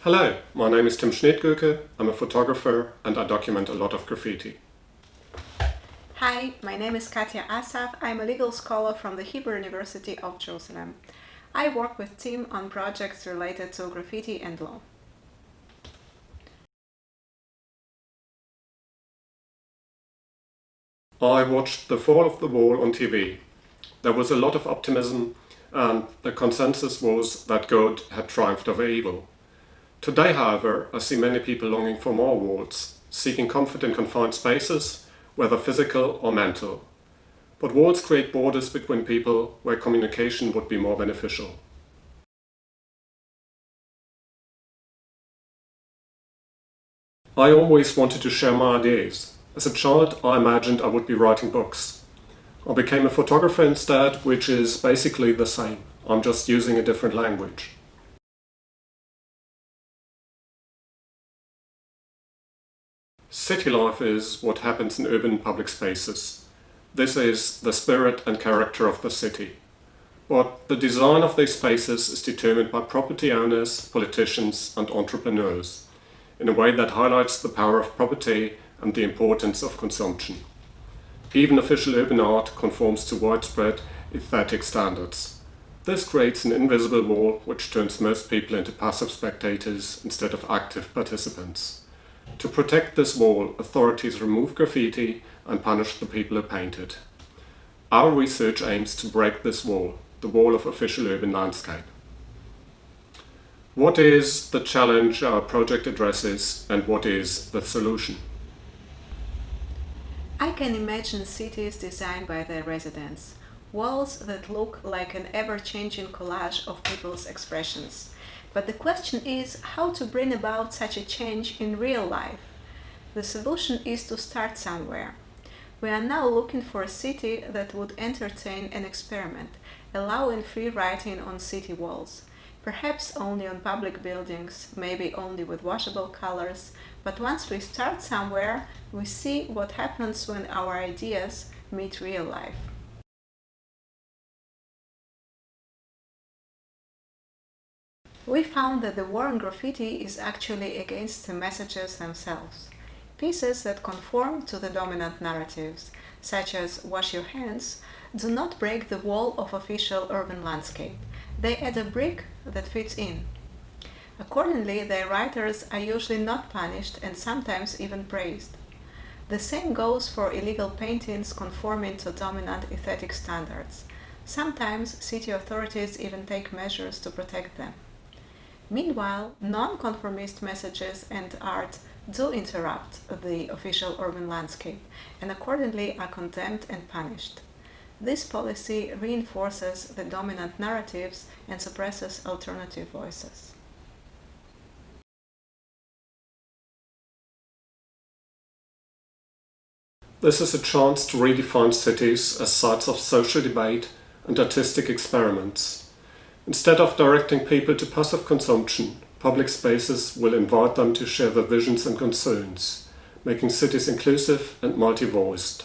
Hello, my name is Schnetgoeke. I'm a photographer and I document a lot of graffiti. Hi, my name is Katya Assaf. I'm a legal scholar from the Hebrew University of Jerusalem. I work with team on projects related to graffiti and law. I watched The Fall of the Wall on TV. There was a lot of optimism and the consensus was that good had triumphed over evil. Today, however, I see many people longing for more walls, seeking comfort in confined spaces, whether physical or mental. But walls create borders between people where communication would be more beneficial. I always wanted to share my ideas. As a child, I imagined I would be writing books. I became a photographer instead, which is basically the same. I'm just using a different language. City life is what happens in urban public spaces. This is the spirit and character of the city. But the design of these spaces is determined by property owners, politicians and entrepreneurs, in a way that highlights the power of property and the importance of consumption. Even official urban art conforms to widespread aesthetic standards. This creates an invisible wall which turns most people into passive spectators instead of active participants. To protect this wall, authorities remove graffiti and punish the people who paint it. Our research aims to break this wall, the wall of official urban landscape. What is the challenge our project addresses and what is the solution? I can imagine cities designed by their residents, walls that look like an ever-changing collage of people's expressions. But the question is how to bring about such a change in real life. The solution is to start somewhere. We are now looking for a city that would entertain an experiment, allowing free writing on city walls. Perhaps only on public buildings, maybe only with washable colors, but once we start somewhere, we see what happens when our ideas meet real life. We found that the war on graffiti is actually against the messages themselves. Pieces that conform to the dominant narratives, such as "wash your hands," do not break the wall of official urban landscape. They add a brick that fits in. Accordingly, their writers are usually not punished and sometimes even praised. The same goes for illegal paintings conforming to dominant aesthetic standards. Sometimes city authorities even take measures to protect them. Meanwhile, non-conformist messages and art do interrupt the official urban landscape and accordingly are condemned and punished. This policy reinforces the dominant narratives and suppresses alternative voices. This is a chance to redefine cities as sites of social debate and artistic experiments. Instead of directing people to passive consumption, public spaces will invite them to share their visions and concerns, making cities inclusive and multi-voiced.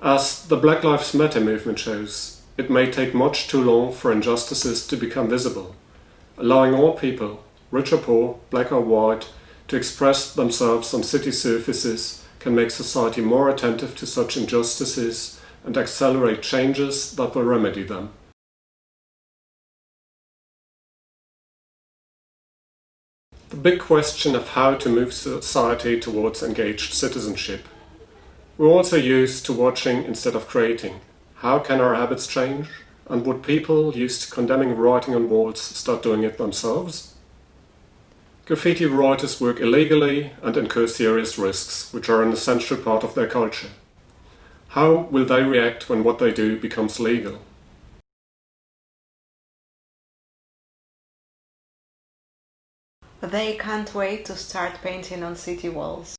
As the Black Lives Matter movement shows, it may take much too long for injustices to become visible. Allowing all people, rich or poor, black or white, to express themselves on city surfaces can make society more attentive to such injustices and accelerate changes that will remedy them. The big question of how to move society towards engaged citizenship. We're also used to watching instead of creating. How can our habits change? And would people used to condemning writing on walls start doing it themselves? Graffiti writers work illegally and incur serious risks, which are an essential part of their culture. How will they react when what they do becomes legal? They can't wait to start painting on city walls.